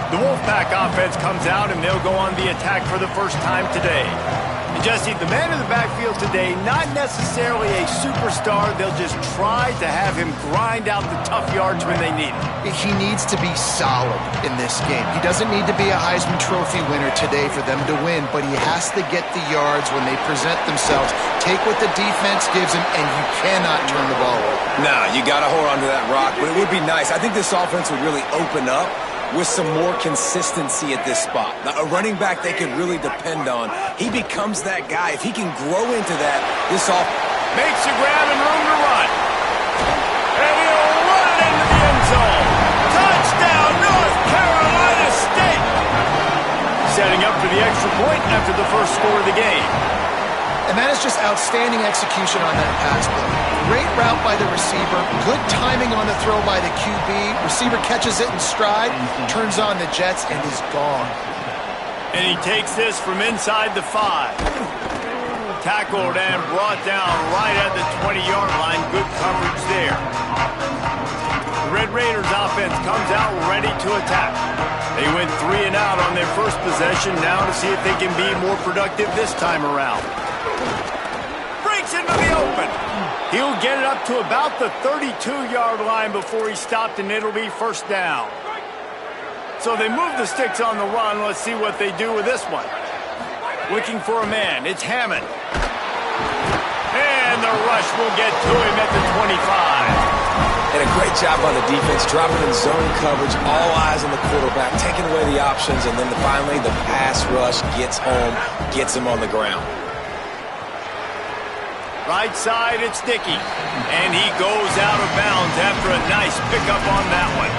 The Wolfpack offense comes out, and they'll go on the attack for the first time today. And Jesse, the man in the backfield today, not necessarily a superstar. They'll just try to have him grind out the tough yards when they need it. He needs to be solid in this game. He doesn't need to be a Heisman Trophy winner today for them to win, but he has to get the yards when they present themselves. Take what the defense gives him, and you cannot turn the ball over. Nah, you got to hold on to that rock, but it would be nice. I think this offense would really open up with some more consistency at this spot. Now, a running back they can really depend on. He becomes that guy. If he can grow into that, this offense makes a grab and room to run. And he'll run it into the end zone. Touchdown, North Carolina State! Setting up for the extra point after the first score of the game. And that is just outstanding execution on that pass play. Great route by the receiver, good timing on the throw by the QB. Receiver catches it in stride, turns on the jets, and is gone. And he takes this from inside the 5. Tackled and brought down right at the 20-yard line. Good coverage there. The Red Raiders offense comes out ready to attack. They went 3 and out on their first possession, now to see if they can be more productive this time around. Breaks into the open. He'll get it up to about the 32-yard line before he stopped, and it'll be first down. So they move the sticks on the run. Let's see what they do with this one. Looking for a man. It's Hammond. And the rush will get to him at the 25. And a great job by the defense, dropping in zone coverage, all eyes on the quarterback, taking away the options, and then finally the pass rush gets home, gets him on the ground. Right side, it's Dickey. And he goes out of bounds after a nice pickup on that one.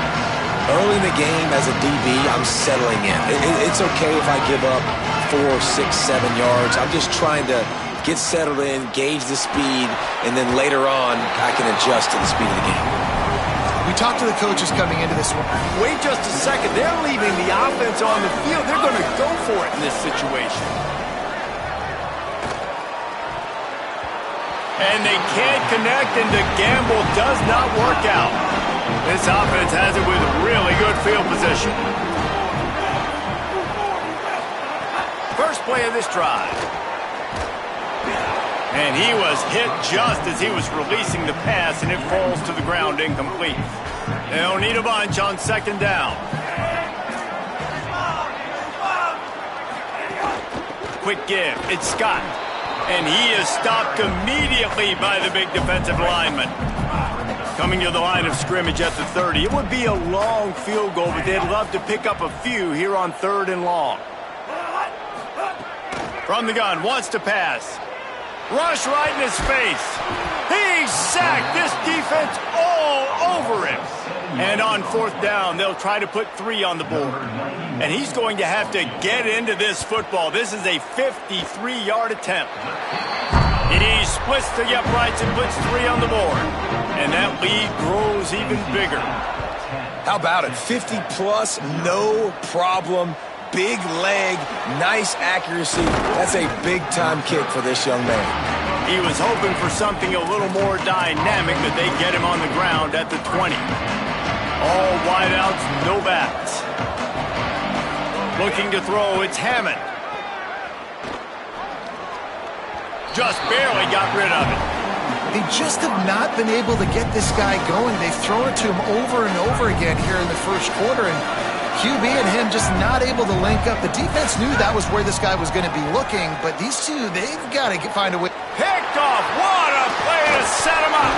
Early in the game, as a DB, I'm settling in. It's okay if I give up 4, 6, 7 yards. I'm just trying to get settled in, gauge the speed, and then later on, I can adjust to the speed of the game. We talked to the coaches coming into this one. Wait just a second. They're leaving the offense on the field. They're going to go for it in this situation. And they can't connect, and the gamble does not work out. This offense has it with really good field position. First play of this drive. And he was hit just as he was releasing the pass, and it falls to the ground incomplete. They'll need a bunch on second down. Quick give. It's Scott. And he is stopped immediately by the big defensive lineman. Coming to the line of scrimmage at the 30. It would be a long field goal, but they'd love to pick up a few here on 3rd and long. From the gun, wants to pass. Rush right in his face. He's sacked. This defense all over him. And on 4th down, they'll try to put 3 on the board. And he's going to have to get into this football. This is a 53-yard attempt. He splits the uprights and puts 3 on the board. And that lead grows even bigger. How about it? 50-plus, no problem. Big leg, nice accuracy. That's a big-time kick for this young man. He was hoping for something a little more dynamic, but they get him on the ground at the 20. All wideouts, no backs. Looking to throw, it's Hammond. Just barely got rid of it. They just have not been able to get this guy going. They've thrown it to him over and over again here in the first quarter, and QB and him just not able to link up. The defense knew that was where this guy was going to be looking, but these two, they've got to find a way. Picked off. What a play to set him up.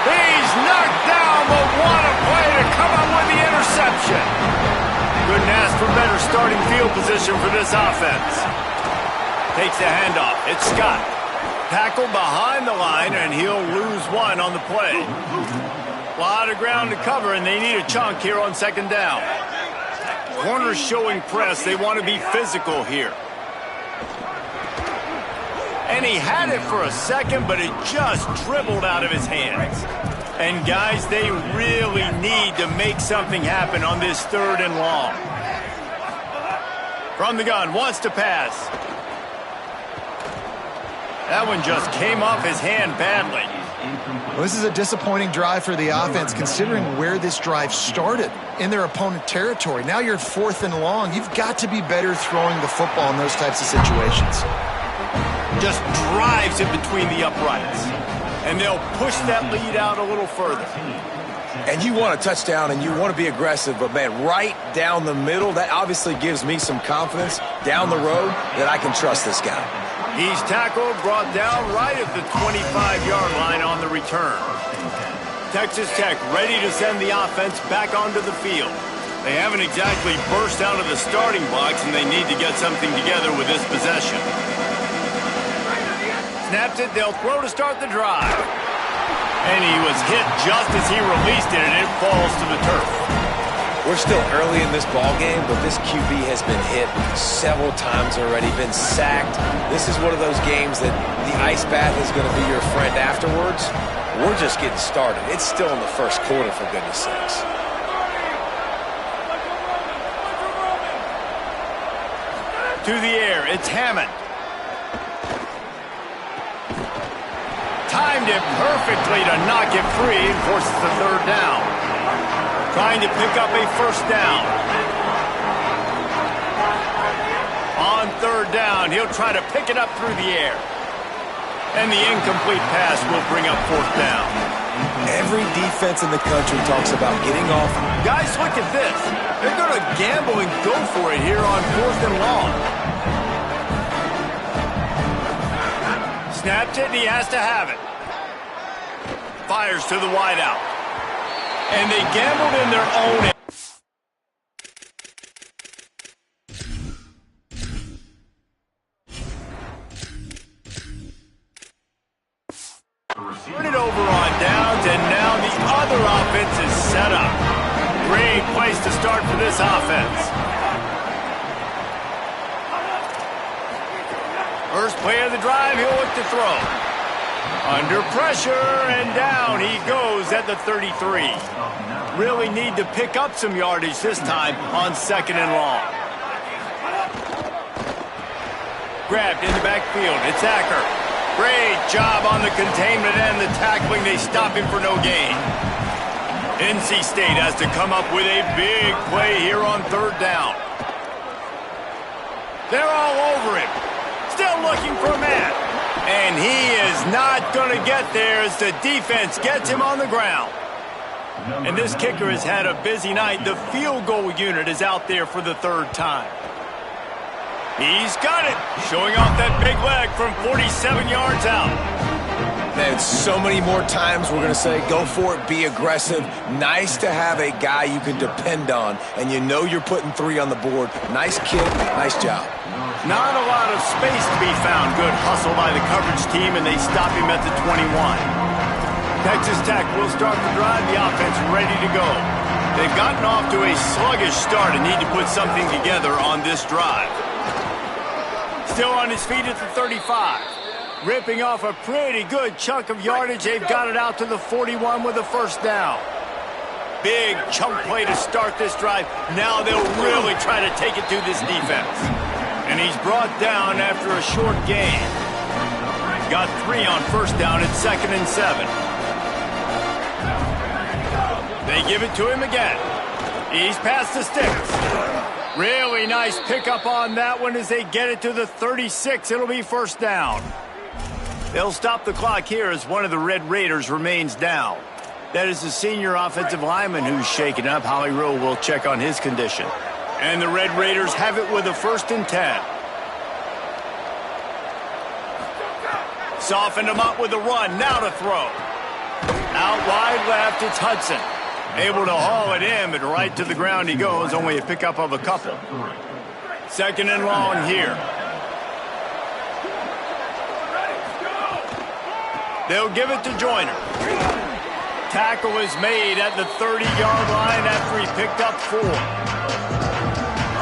He's knocked down, but what a play to come up with the interception. Couldn't ask for better starting field position for this offense. Takes the handoff. It's Scott. Tackled behind the line, and he'll lose 1 on the play. A lot of ground to cover, and they need a chunk here on 2nd down. Corners showing press. They want to be physical here. And he had it for a second, but it just dribbled out of his hands. And guys, they really need to make something happen on this 3rd and long. From the gun, wants to pass. That one just came off his hand badly. Well, this is a disappointing drive for the offense, considering where this drive started, in their opponent territory. Now you're 4th and long. You've got to be better throwing the football in those types of situations. Just drives it between the uprights. And they'll push that lead out a little further. And you want a touchdown and you want to be aggressive, but, man, right down the middle, that obviously gives me some confidence down the road that I can trust this guy. He's tackled, brought down right at the 25-yard line on the return. Texas Tech ready to send the offense back onto the field. They haven't exactly burst out of the starting blocks, and they need to get something together with this possession. Snaps it, they'll throw to start the drive. And he was hit just as he released it, and it falls to the turf. We're still early in this ball game, but this QB has been hit several times already, been sacked. This is one of those games that the ice bath is going to be your friend afterwards. We're just getting started. It's still in the first quarter, for goodness sakes. To the air, it's Hammond. Timed it perfectly to knock it free and forces the 3rd down. Trying to pick up a 1st down. On 3rd down, he'll try to pick it up through the air. And the incomplete pass will bring up 4th down. Every defense in the country talks about getting off. Guys, look at this. They're going to gamble and go for it here on 4th and long. Snapped it, and he has to have it. Fires to the wideout. And they gambled in their own end. Turn it over on downs, and now the other offense is set up. Great place to start for this offense. First play of the drive, he'll look to throw. Under pressure, and down he goes at the 33. Really need to pick up some yardage this time on 2nd and long. Grabbed in the backfield, it's Acker. Great job on the containment and the tackling. They stop him for no gain. NC State has to come up with a big play here on 3rd down. They're all over him. Still looking for a man. And he is not going to get there as the defense gets him on the ground. And this kicker has had a busy night. The field goal unit is out there for the 3rd time. He's got it. Showing off that big leg from 47 yards out. Man, so many more times we're going to say, go for it, be aggressive. Nice to have a guy you can depend on, and you know you're putting 3 on the board. Nice kick, nice job. Not a lot of space to be found. Good hustle by the coverage team, and they stop him at the 21. Texas Tech will start the drive. The offense ready to go. They've gotten off to a sluggish start and need to put something together on this drive. Still on his feet at the 35. Ripping off a pretty good chunk of yardage. They've got it out to the 41 with a 1st down. Big chunk play to start this drive. Now they'll really try to take it to this defense. And he's brought down after a short gain. Got 3 on 1st down at 2nd and 7. They give it to him again. He's past the sticks. Really nice pickup on that one as they get it to the 36. It'll be 1st down. They'll stop the clock here as one of the Red Raiders remains down. That is the senior offensive lineman who's shaken up. Howie Rowe will check on his condition. And the Red Raiders have it with a 1st and 10. Softened him up with a run. Now to throw. Out wide left, it's Hudson. Able to haul it in, but right to the ground he goes. Only a pickup of a couple. 2nd and long here. They'll give it to Joyner. Tackle is made at the 30-yard line after he picked up 4.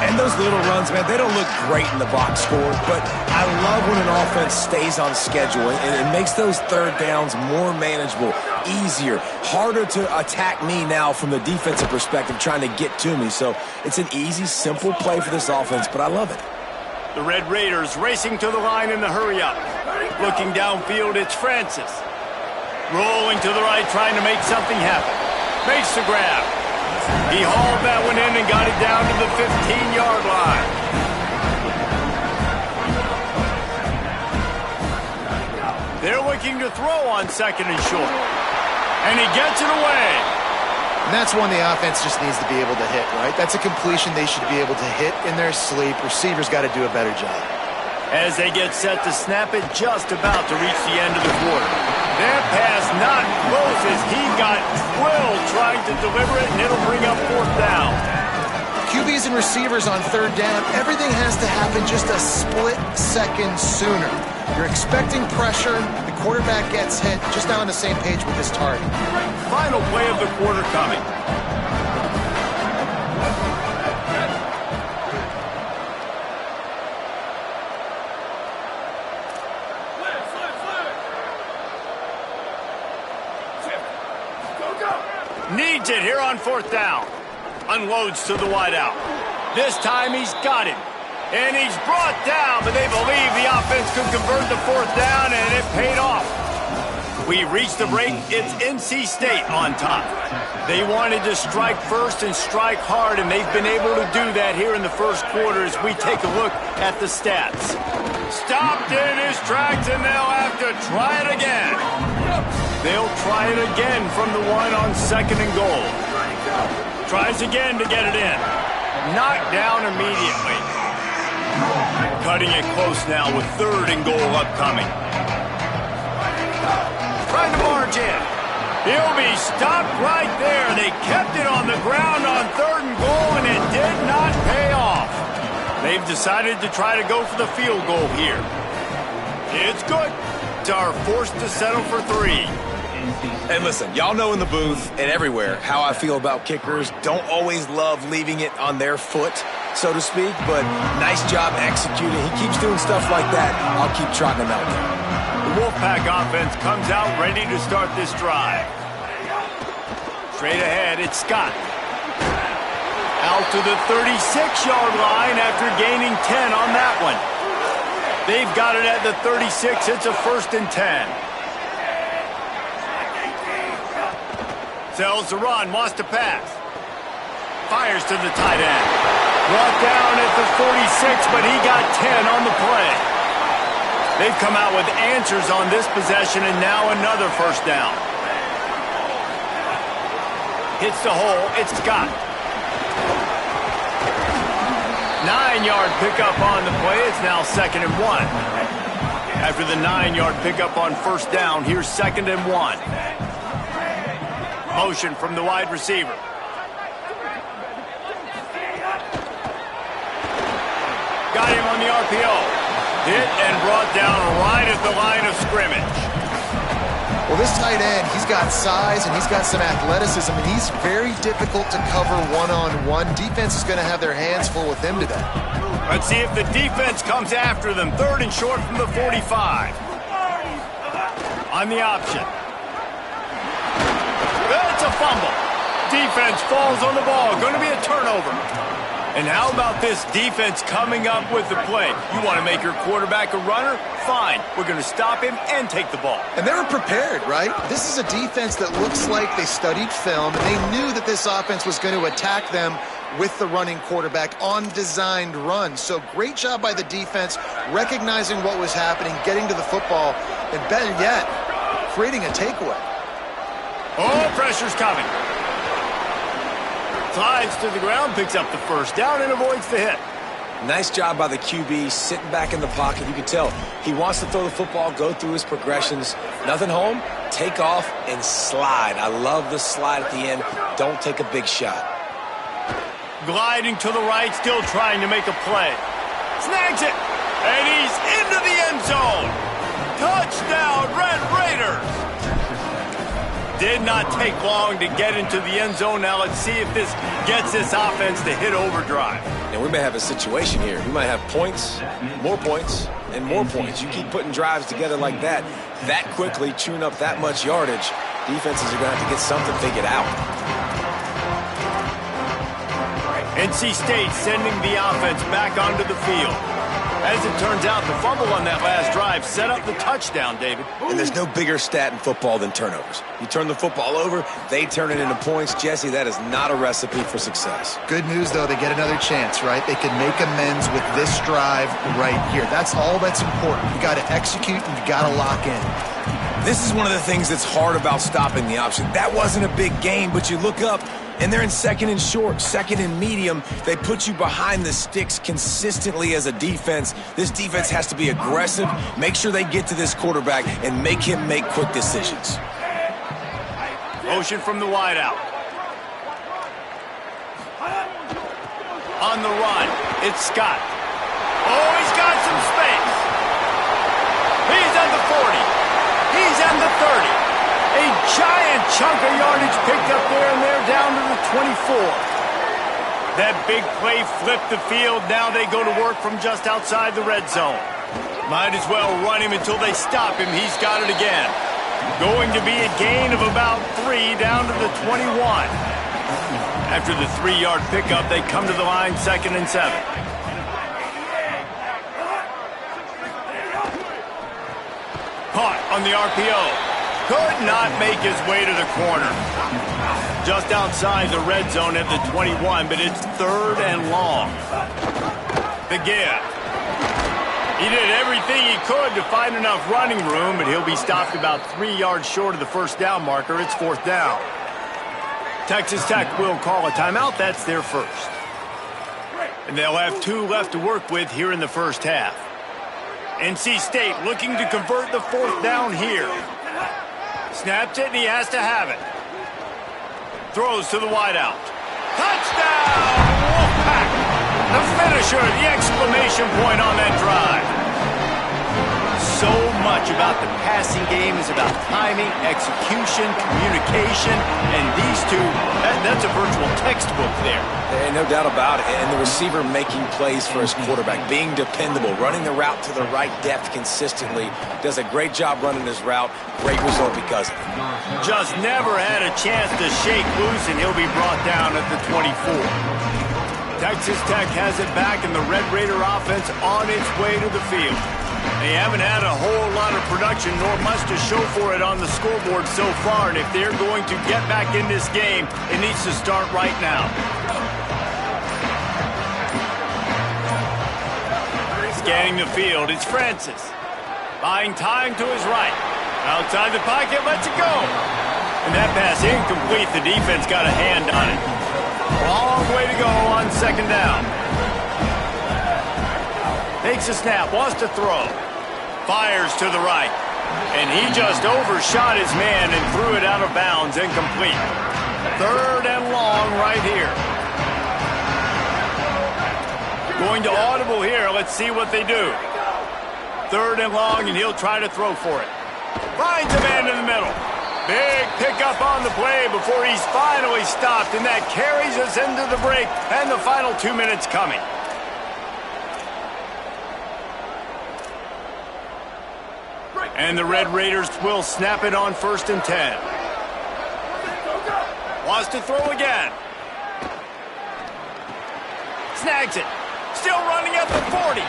And those little runs, man, they don't look great in the box score, but I love when an offense stays on schedule, and it makes those 3rd downs more manageable, easier, harder to attack me now from the defensive perspective trying to get to me. So it's an easy, simple play for this offense, but I love it. The Red Raiders racing to the line in the hurry-up. Looking downfield, it's Francis. Rolling to the right, trying to make something happen. Makes the grab. He hauled that one in and got it down to the 15-yard line. They're looking to throw on second and short. And he gets it away. And that's one the offense just needs to be able to hit, right? That's a completion they should be able to hit in their sleep. Receivers got to do a better job. As they get set to snap it, just about to reach the end of the quarter. That pass not close as he got drilled trying to deliver it, and it'll bring up fourth down. QBs and receivers on third down, everything has to happen just a split second sooner. You're expecting pressure, the quarterback gets hit, just now on the same page with his target. Final play of the quarter coming. Needs it here on fourth down. Unloads to the wideout. This time he's got it. And he's brought down, but they believe the offense could convert the fourth down, and it paid off. We reached the break. It's NC State on top. They wanted to strike first and strike hard, and they've been able to do that here in the first quarter as we take a look at the stats. Stopped in his tracks, and they'll have to try it again. They'll try it again from the one on second and goal. Tries again to get it in. Knocked down immediately. Cutting it close now with third and goal upcoming. Trying to barge in. He'll be stopped right there. They kept it on the ground on third and goal, and it did not pay off. They've decided to try to go for the field goal here. It's good. Are forced to settle for three. And listen, y'all know in the booth and everywhere how I feel about kickers. Don't always love leaving it on their foot, so to speak, but nice job executing. He keeps doing stuff like that. I'll keep trotting him out there. The Wolfpack offense comes out ready to start this drive. Straight ahead, it's Scott. Out to the 36-yard line after gaining 10 on that one. They've got it at the 36. It's a 1st and 10. Sells the run, wants to pass. Fires to the tight end. Brought down at the 46, but he got 10 on the play. They've come out with answers on this possession, and now another first down. Hits the hole. It's Scott. 9-yard pickup on the play. It's now 2nd and 1. After the 9-yard pickup on first down, here's 2nd and 1. Motion from the wide receiver. Got him on the RPO. Hit and brought down right at the line of scrimmage. Well, this tight end, he's got size and he's got some athleticism, and he's very difficult to cover one-on-one. Defense is going to have their hands full with him today. Let's see if the defense comes after them. 3rd and short from the 45. On the option. That's a fumble. Defense falls on the ball. Going to be a turnover. And how about this defense coming up with the play? You want to make your quarterback a runner? Fine. We're going to stop him and take the ball. And they were prepared, right? This is a defense that looks like they studied film, and they knew that this offense was going to attack them with the running quarterback on designed runs. So great job by the defense, recognizing what was happening, getting to the football, and better yet, creating a takeaway. Oh, pressure's coming. Slides to the ground, picks up the first down, and avoids the hit. Nice job by the QB, sitting back in the pocket. You can tell he wants to throw the football, go through his progressions. Nothing home, take off, and slide. I love the slide at the end. Don't take a big shot. Gliding to the right, still trying to make a play. Snags it, and he's into the end zone. Touchdown, Red Raiders. Did not take long to get into the end zone. Now let's see if this gets this offense to hit overdrive. And we may have a situation here. We might have points, and more points. You keep putting drives together like that quickly, chewing up that much yardage, defenses are going to have to get something figured out. NC State sending the offense back onto the field. As it turns out, the fumble on that last drive set up the touchdown, David. And there's no bigger stat in football than turnovers. You turn the football over, they turn it into points. Jesse, that is not a recipe for success. Good news, though, they get another chance, right? They can make amends with this drive right here. That's all that's important. You got to execute and you got to lock in. This is one of the things that's hard about stopping the option. That wasn't a big gain, but you look up, and they're in second and short, second and medium. They put you behind the sticks consistently as a defense. This defense has to be aggressive, make sure they get to this quarterback, and make him make quick decisions. Motion from the wideout. On the run, it's Scott. Oh, he's got some space. He's at the 40. He's at the 30. A giant chunk of yardage picked up there, and they're down to the 24. That big play flipped the field. Now they go to work from just outside the red zone. Might as well run him until they stop him. He's got it again. Going to be a gain of about 3 down to the 21. After the 3-yard pickup, they come to the line 2nd and 7. Caught on the RPO. Could not make his way to the corner. Just outside the red zone at the 21, but it's 3rd and long. The give. He did everything he could to find enough running room, but he'll be stopped about 3 yards short of the first down marker. It's 4th down. Texas Tech will call a timeout. That's their first. And they'll have 2 left to work with here in the first half. NC State looking to convert the 4th down here. Snaps it, and he has to have it. Throws to the wideout. Touchdown, Wolfpack! The finisher, the exclamation point on that drive. So much about the passing game is about timing, execution, communication, and these two, that's a virtual textbook there. No doubt about it. And the receiver making plays for his quarterback, being dependable, running the route to the right depth consistently. Does a great job running his route. Great result because of it. Just never had a chance to shake loose, and he'll be brought down at the 24. Texas Tech has it back, and the Red Raider offense on its way to the field. They haven't had a whole lot of production, nor much to show for it on the scoreboard so far, and if they're going to get back in this game, it needs to start right now. Scanning the field, it's Francis. Buying time to his right. Outside the pocket, lets it go. And that pass incomplete. The defense got a hand on it. Long way to go on 2nd down. Takes a snap, wants to throw. Fires to the right. And he just overshot his man and threw it out of bounds, incomplete. 3rd and long right here. Going to audible here. Let's see what they do. 3rd and long, and he'll try to throw for it. Finds a man in the middle. Big pickup on the play before he's finally stopped, and that carries us into the break and the final 2 minutes coming. And the Red Raiders will snap it on 1st and 10. Wants to throw again. Snags it. Still running at the 40.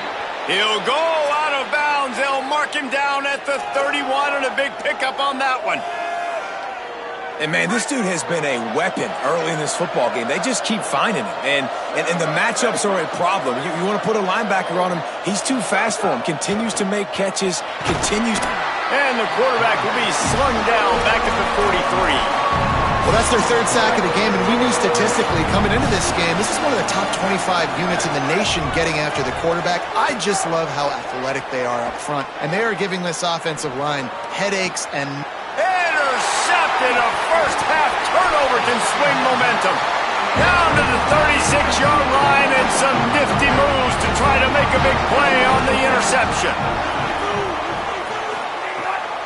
He'll go out of bounds. They'll mark him down at the 31, and a big pickup on that one. And, man, this dude has been a weapon early in this football game. They just keep finding him. And the matchups are a problem. You want to put a linebacker on him. He's too fast for him. Continues to make catches. Continues to... And the quarterback will be slung down back at the 43. Well, that's their 3rd sack of the game, and we knew statistically coming into this game, this is one of the top 25 units in the nation getting after the quarterback. I just love how athletic they are up front, and they are giving this offensive line headaches and... Intercepted. A first-half turnover can swing momentum. Down to the 36-yard line, and some nifty moves to try to make a big play on the interception.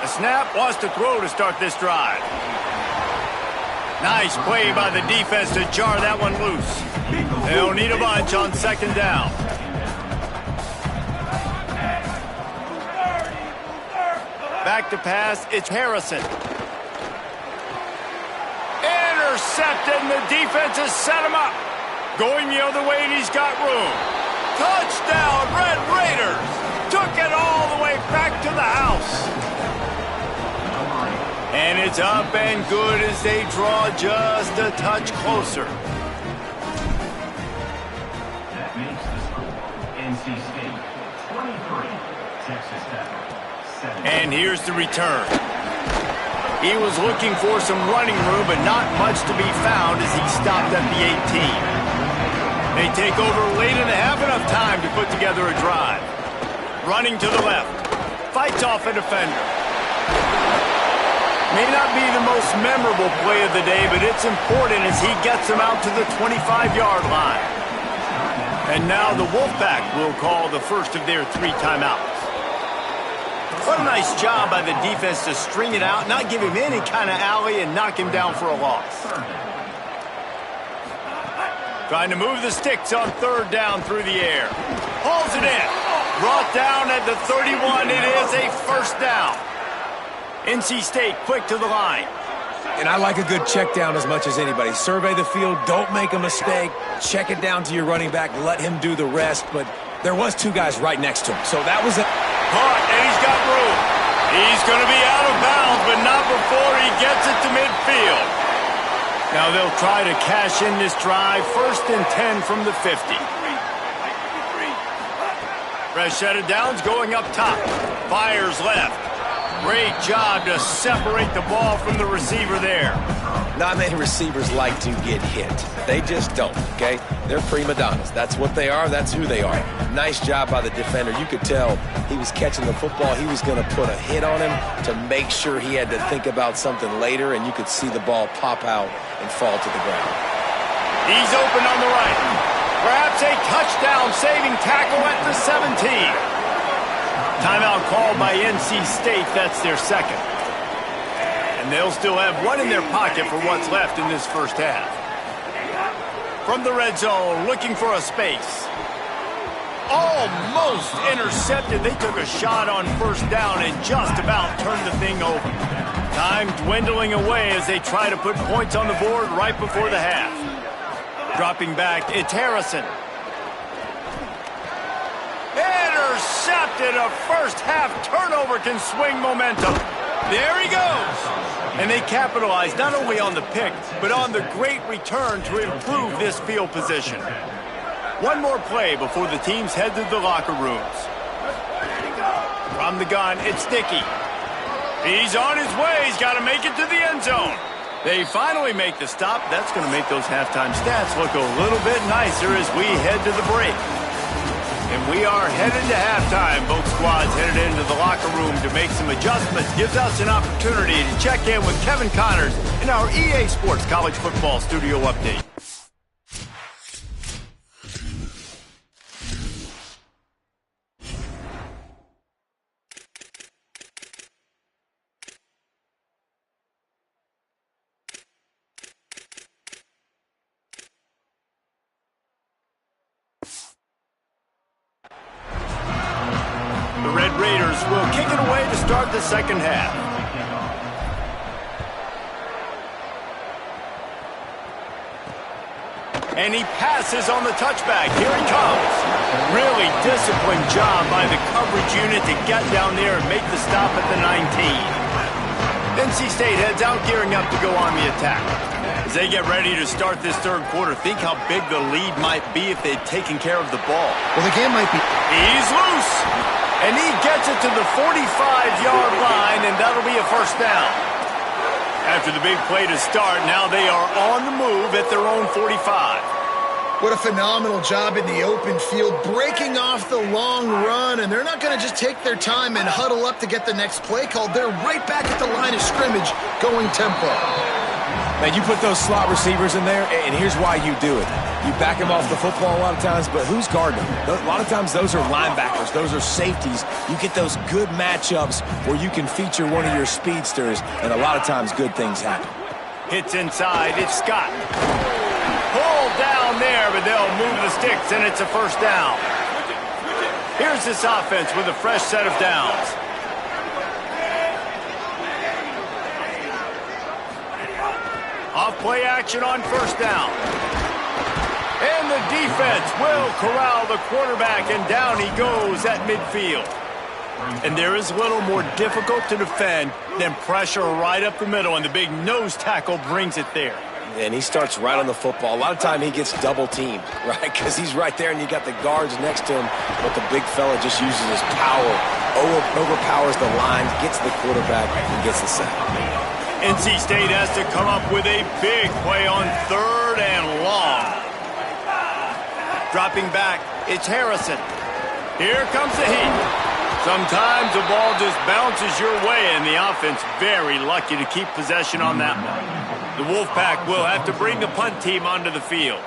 The snap wants to throw to start this drive. Nice play by the defense to jar that one loose. They'll need a bunch on 2nd down. Back to pass, it's Harrison. Intercepted, and the defense has set him up. Going the other way, and he's got room. Touchdown, Red Raiders! back to the house. And it's up and good as they draw just a touch closer. That makes the score NC State 23, Texas Tech 7. And here's the return. He was looking for some running room, but not much to be found as he stopped at the 18. They take over late and have enough time to put together a drive. Running to the left. Fights off a defender. May not be the most memorable play of the day, but it's important as he gets them out to the 25-yard line. And now the Wolfpack will call the first of their 3 timeouts. What a nice job by the defense to string it out, not give him any kind of alley, and knock him down for a loss. Trying to move the sticks on 3rd down through the air. Hauls it in. Brought down at the 31. It is a first down. NC State quick to the line. And I like a good check down as much as anybody. Survey the field, don't make a mistake, check it down to your running back, let him do the rest. But there was 2 guys right next to him, so that was a... Caught, and he's got room. He's going to be out of bounds, but not before he gets it to midfield. Now they'll try to cash in this drive. 1st and 10 from the 50. Fresh set of downs going up top. Fires left. Great job to separate the ball from the receiver there. Not many receivers like to get hit. They just don't, okay? They're prima donnas. That's what they are. That's who they are. Nice job by the defender. You could tell he was catching the football. He was going to put a hit on him to make sure he had to think about something later, and you could see the ball pop out and fall to the ground. He's open on the right. Perhaps a touchdown-saving tackle at the 17. Timeout called by NC State. That's their 2nd. And they'll still have 1 in their pocket for what's left in this first half. From the red zone, looking for a space. Almost intercepted. They took a shot on 1st down and just about turned the thing over. Time dwindling away as they try to put points on the board right before the half. Dropping back, it's Harrison. Intercepted. A first-half turnover can swing momentum. There he goes. And they capitalize not only on the pick, but on the great return to improve this field position. 1 more play before the teams head to the locker rooms. From the gun, it's Dickey. He's on his way. He's got to make it to the end zone. They finally make the stop. That's going to make those halftime stats look a little bit nicer as we head to the break. And we are headed to halftime. Both squads headed into the locker room to make some adjustments. Gives us an opportunity to check in with Kevin Connors in our EA Sports College Football Studio Update. The Red Raiders will kick it away to start the second half. And he passes on the touchback. Here he comes. Really disciplined job by the coverage unit to get down there and make the stop at the 19. NC State heads out, gearing up to go on the attack. As they get ready to start this 3rd quarter, think how big the lead might be if they'd taken care of the ball. Well, the game might be... He's loose. And he gets it to the 45-yard line, and that'll be a first down. After the big play to start, now they are on the move at their own 45. What a phenomenal job in the open field, breaking off the long run, and they're not going to just take their time and huddle up to get the next play called. They're right back at the line of scrimmage, going tempo. Man, you put those slot receivers in there, and here's why you do it. You back them off the football a lot of times, but who's guarding them? A lot of times those are linebackers. Those are safeties. You get those good matchups where you can feature one of your speedsters, and a lot of times good things happen. Hits inside. It's Scott. Pulled down there, but they'll move the sticks, and it's a first down. Here's this offense with a fresh set of downs. Off play action on first down. And the defense will corral the quarterback, and down he goes at midfield. And there is little more difficult to defend than pressure right up the middle, and the big nose tackle brings it there. And he starts right on the football. A lot of time he gets double teamed, right? Because he's right there and you got the guards next to him, but the big fella just uses his power, overpowers the line, gets the quarterback, and gets the sack. NC State has to come up with a big play on 3rd and long. Dropping back, it's Harrison. Here comes the heat. Sometimes the ball just bounces your way, and the offense very lucky to keep possession on that one. The Wolfpack will have to bring the punt team onto the field.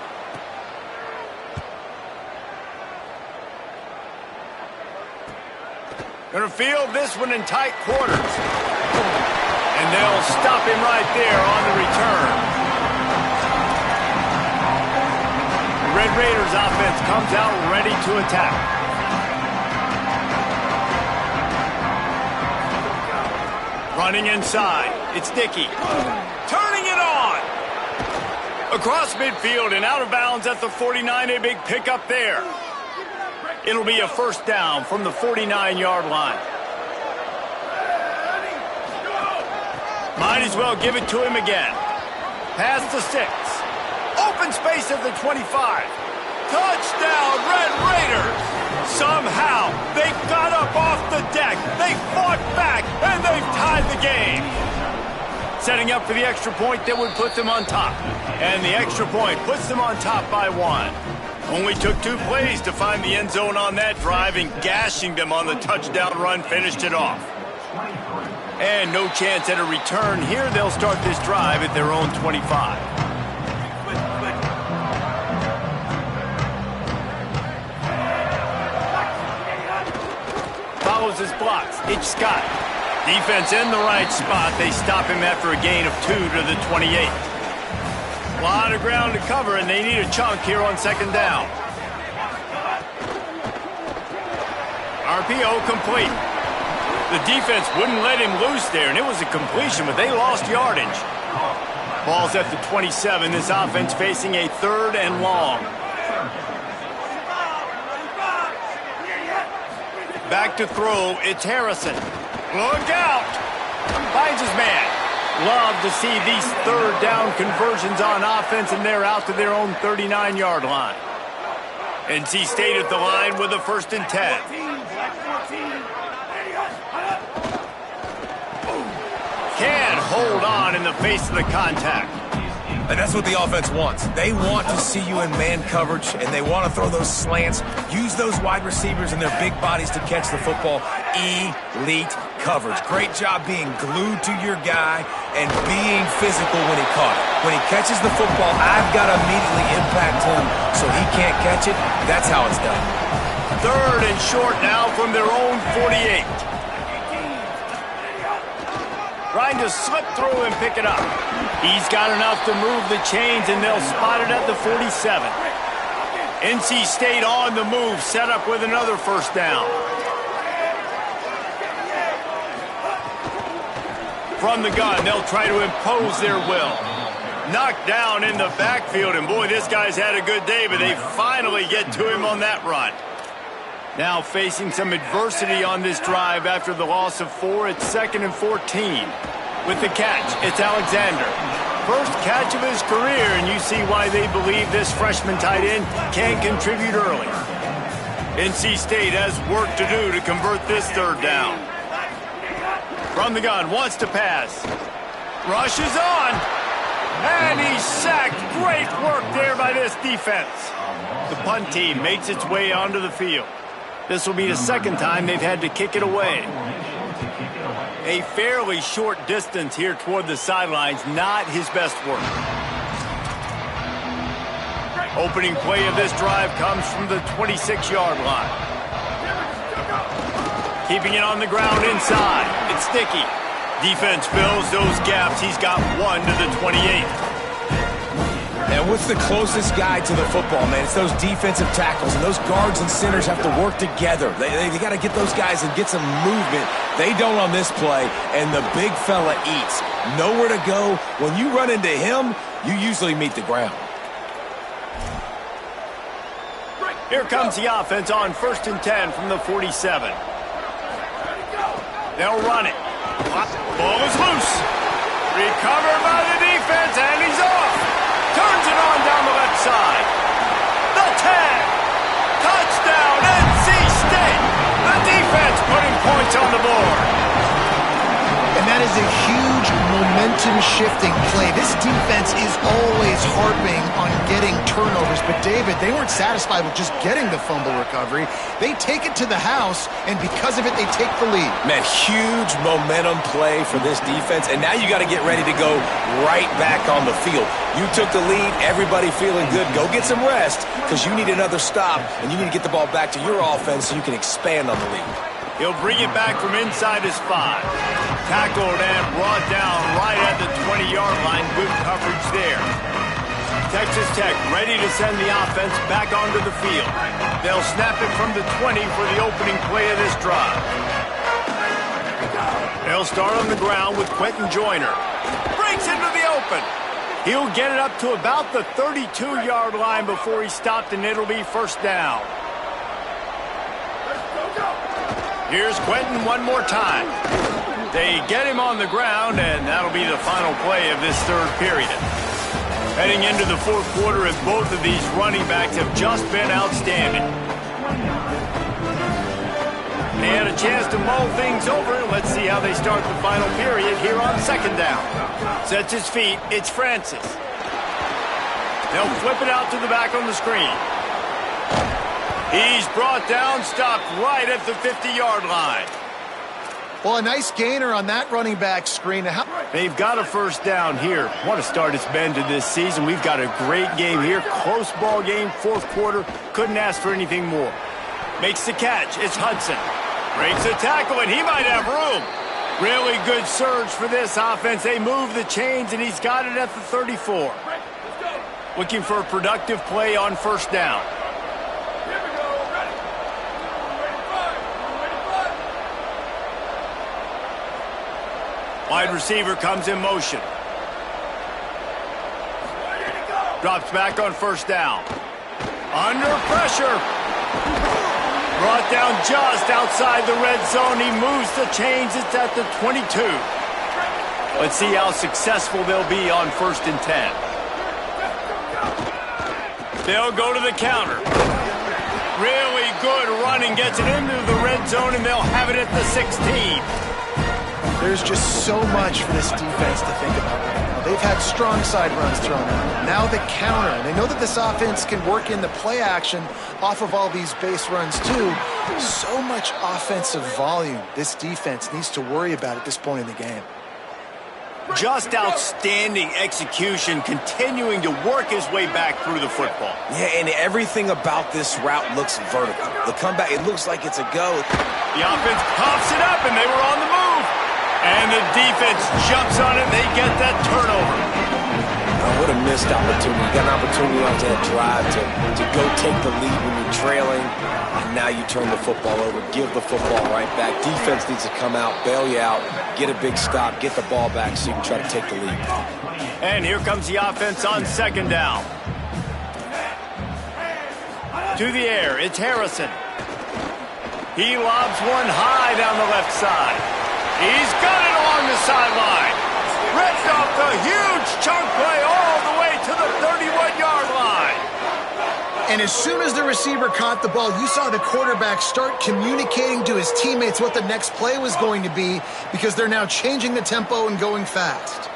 Gonna field this one in tight quarters. And they'll stop him right there on the return. The Red Raiders offense comes out ready to attack. Running inside, it's Dickey. Turning it on! Across midfield and out of bounds at the 49, a big pickup there. It'll be a first down from the 49-yard line. Might as well give it to him again. Past the 6. Open space at the 25. Touchdown, Red Raiders! Somehow, they got up off the deck, they fought back, and they've tied the game. Setting up for the extra point that would put them on top. And the extra point puts them on top by 1. Only took 2 plays to find the end zone on that drive, and gashing them on the touchdown run finished it off. And no chance at a return here. They'll start this drive at their own 25. Follows his blocks. It's Scott. Defense in the right spot. They stop him after a gain of 2 to the 28. A lot of ground to cover, and they need a chunk here on 2nd down. RPO complete. The defense wouldn't let him loose there, and it was a completion, but they lost yardage. Ball's at the 27. This offense facing a 3rd and long. Back to throw, it's Harrison. Look out! Finds his man. Love to see these 3rd down conversions on offense, and they're out to their own 39-yard line. NC State at the line with a 1st and 10. Can't hold on in the face of the contact. And that's what the offense wants. They want to see you in man coverage, and they want to throw those slants, use those wide receivers and their big bodies to catch the football. Elite coverage. Great job being glued to your guy and being physical when he caught it. When he catches the football, I've got to immediately impact him so he can't catch it. That's how it's done. 3rd and short now from their own 48. Trying to slip through and pick it up. He's got enough to move the chains, and they'll spot it at the 47. NC State on the move, set up with another 1st down. From the gun, they'll try to impose their will. Knocked down in the backfield, and boy, this guy's had a good day, but they finally get to him on that run. Now facing some adversity on this drive after the loss of 4. It's 2nd and 14. With the catch, it's Alexander. First catch of his career, and you see why they believe this freshman tight end can contribute early. NC State has work to do to convert this 3rd down. From the gun, wants to pass. Rushes on. And he's sacked. Great work there by this defense. The punt team makes its way onto the field. This will be the 2nd time they've had to kick it away. A fairly short distance here toward the sidelines, not his best work. Opening play of this drive comes from the 26-yard line. Keeping it on the ground inside, it's Dickey. Defense fills those gaps. He's got 1 to the 28. And what's the closest guy to the football, man? It's those defensive tackles, and those guards and centers have to work together. They got to get those guys and get some movement. They don't on this play, and the big fella eats. Nowhere to go. When you run into him, you usually meet the ground. Here comes the offense on 1st and 10 from the 47. They'll run it. Ball is loose. Recovered by the defense, and he's off. Turns it on down the left side. The tag. Touchdown, NC State. The defense putting points on the board. And that is a huge momentum-shifting play. This defense is always harping on getting turnovers, but David, they weren't satisfied with just getting the fumble recovery. They take it to the house, and because of it, they take the lead. Man, huge momentum play for this defense, and now you got to get ready to go right back on the field. You took the lead, everybody feeling good. Go get some rest, because you need another stop, and you need to get the ball back to your offense so you can expand on the lead. He'll bring it back from inside his 5. Tackled and brought down right at the 20-yard line. Good coverage there. Texas Tech ready to send the offense back onto the field. They'll snap it from the 20 for the opening play of this drive. They'll start on the ground with Quentin Joyner. Breaks into the open. He'll get it up to about the 32-yard line before he stopped, and it'll be first down. Here's Quentin one more time. They get him on the ground, and that'll be the final play of this third period. Heading into the fourth quarter, as both of these running backs have just been outstanding. They had a chance to mull things over. Let's see how they start the final period here on second down. Sets his feet. It's Francis. They'll flip it out to the back on the screen. He's brought down, stopped right at the 50-yard line. Well, a nice gainer on that running back screen. They've got a first down here. What a start it's been to this season. We've got a great game here. Close ball game, fourth quarter. Couldn't ask for anything more. Makes the catch. It's Hudson. Breaks a tackle, and he might have room. Really good surge for this offense. They move the chains, and he's got it at the 34. Looking for a productive play on first down. Wide receiver comes in motion. Drops back on first down. Under pressure. Brought down just outside the red zone. He moves the chains. It's at the 22. Let's see how successful they'll be on 1st and 10. They'll go to the counter. Really good running. Gets it into the red zone, and they'll have it at the 16. There's just so much for this defense to think about right now. They've had strong side runs thrown at them. Now the counter. They know that this offense can work in the play action off of all these base runs too. So much offensive volume this defense needs to worry about at this point in the game. Just outstanding execution, continuing to work his way back through the football. Yeah, and everything about this route looks vertical. The comeback, it looks like it's a go. The offense pops it up, and they were on the move. And the defense jumps on it, and they get that turnover. Oh, what a missed opportunity. You got an opportunity after that drive to go take the lead when you're trailing, and now you turn the football over, give the football right back. Defense needs to come out, bail you out, get a big stop, get the ball back so you can try to take the lead. And here comes the offense on second down. To the air, it's Harrison. He lobs one high down the left side. He's got it along the sideline. Ripped off the huge chunk play all the way to the 31-yard line. And as soon as the receiver caught the ball, you saw the quarterback start communicating to his teammates what the next play was going to be, because they're now changing the tempo and going fast.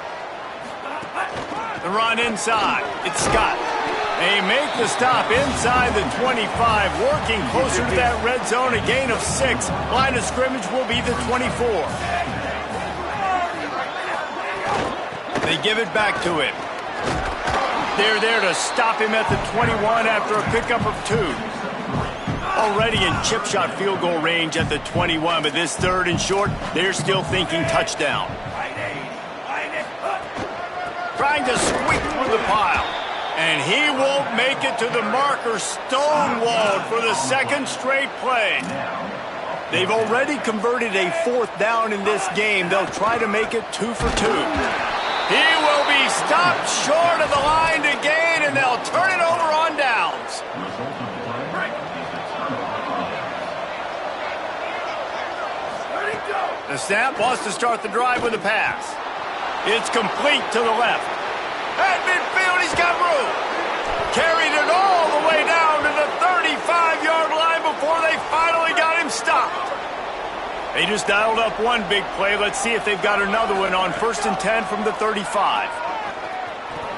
The run inside. It's Scott. They make the stop inside the 25, working closer to that red zone, a gain of 6. Line of scrimmage will be the 24. They give it back to him. They're there to stop him at the 21 after a pickup of 2. Already in chip shot field goal range at the 21, but this third and short, they're still thinking touchdown. Trying to squeak through the pile. And he won't make it to the marker, stonewalled for the second straight play. They've already converted a 4th down in this game. They'll try to make it 2 for 2. He will be stopped short of the line to gain, and they'll turn it over on downs. The The snap wants to start the drive with a pass. It's complete to the left. At midfield, he's got room. Carried it all the way down to the 35-yard line before they finally got him stopped. They just dialed up one big play. Let's see if they've got another one on 1st and 10 from the 35.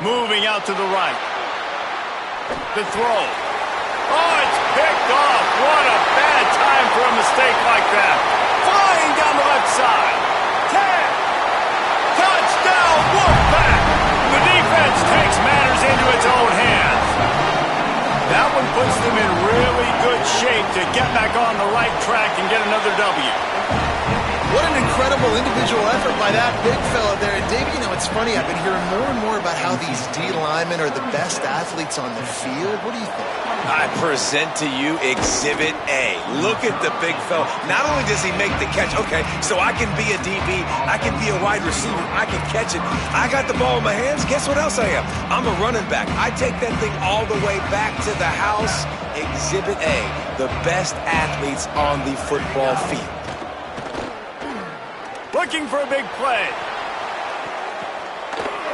Moving out to the right. The throw. Oh, it's picked off. What a bad time for a mistake like that. Flying down the left side. 10. Touchdown, Wolfpack. The defense takes matters into its own hands. That one puts them in really good shape to get back on the right track and get another W. What an incredible individual effort by that big fella there. And Dave, you know, it's funny, I've been hearing more and more about how these D linemen are the best athletes on the field. What do you think? I present to you Exhibit A. Look at the big fella. Not only does he make the catch, okay, so I can be a DB, I can be a wide receiver, I can catch it. I got the ball in my hands. Guess what else I am? I'm a running back. I take that thing all the way back to the house. Exhibit A, the best athletes on the football field. Looking for a big play.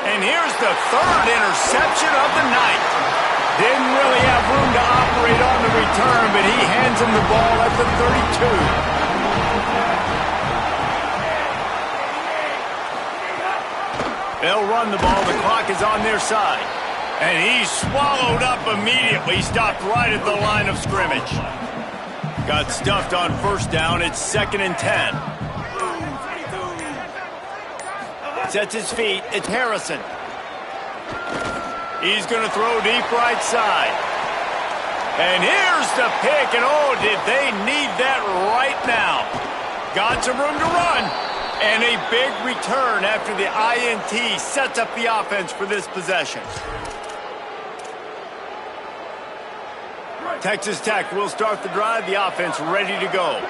And here's the third interception of the night. Didn't really have room to operate on the return, but he hands him the ball at the 32. They'll run the ball. The clock is on their side. And he's swallowed up immediately. Stopped right at the line of scrimmage. Got stuffed on 1st down. It's 2nd and 10. Sets his feet. It's Harrison. He's going to throw deep right side. And here's the pick. And oh, did they need that right now. Got some room to run. And a big return after the INT sets up the offense for this possession. Texas Tech will start the drive. The offense ready to go.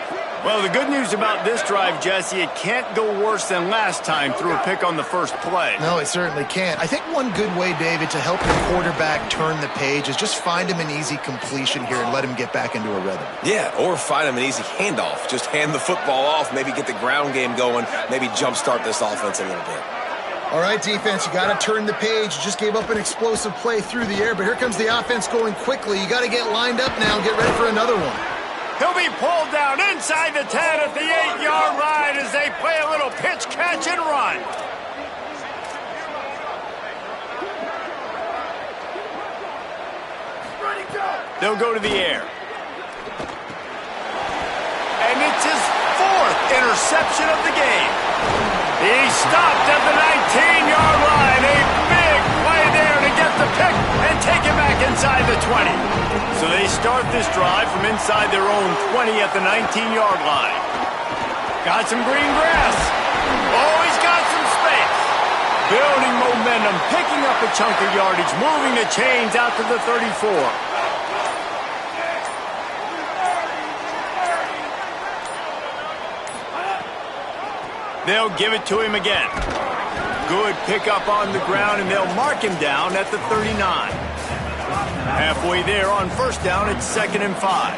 Well, the good news about this drive, Jesse, it can't go worse than last time through a pick on the first play. No, it certainly can't. I think one good way, David, to help your quarterback turn the page is just find him an easy completion here and let him get back into a rhythm. Yeah, or find him an easy handoff. Just hand the football off, maybe get the ground game going, maybe jumpstart this offense a little bit. All right, defense, you got to turn the page. You just gave up an explosive play through the air, but here comes the offense going quickly. You got to get lined up now and get ready for another one. He'll be pulled down inside the 10 at the 8-yard line as they play a little pitch, catch, and run. They'll go to the air. And it's his 4th interception of the game. He stopped at the 19-yard line. A big play there to get the pick and take it back inside the 20. So they start this drive from inside their own 20 at the 19-yard line. Got some green grass. Oh, he's got some space. Building momentum, picking up a chunk of yardage, moving the chains out to the 34. They'll give it to him again. Good pickup on the ground, and they'll mark him down at the 39. Halfway there on 1st down, it's 2nd and 5.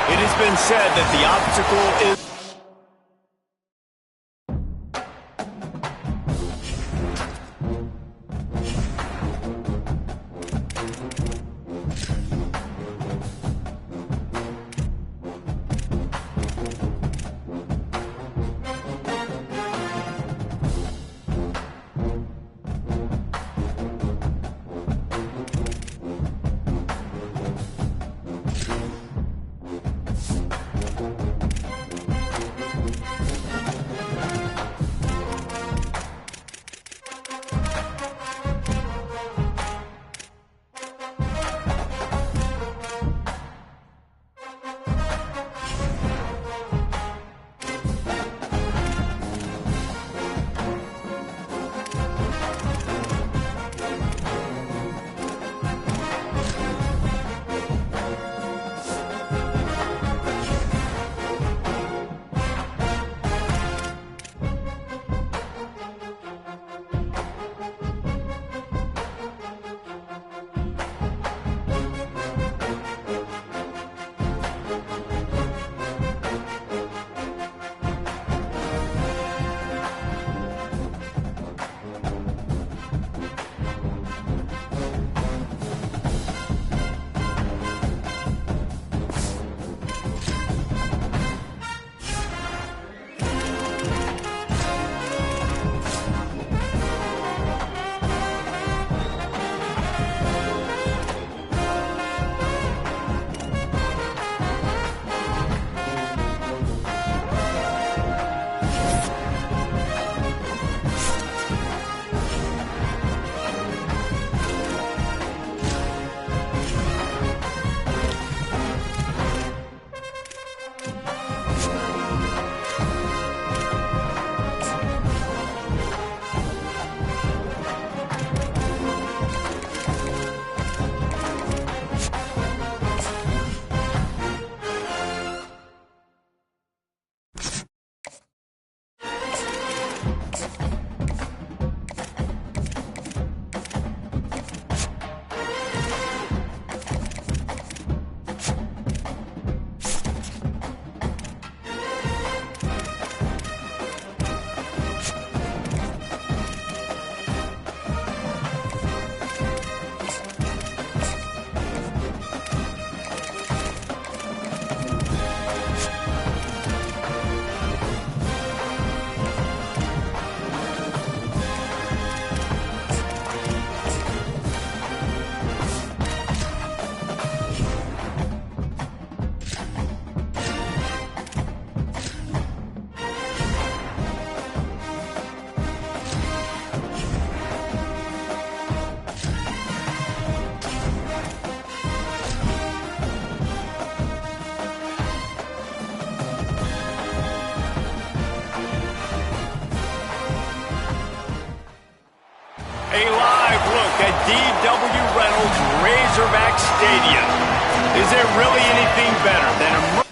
It has been said that the obstacle is... A live look at D.W. Reynolds Razorback Stadium. Is there really anything better than a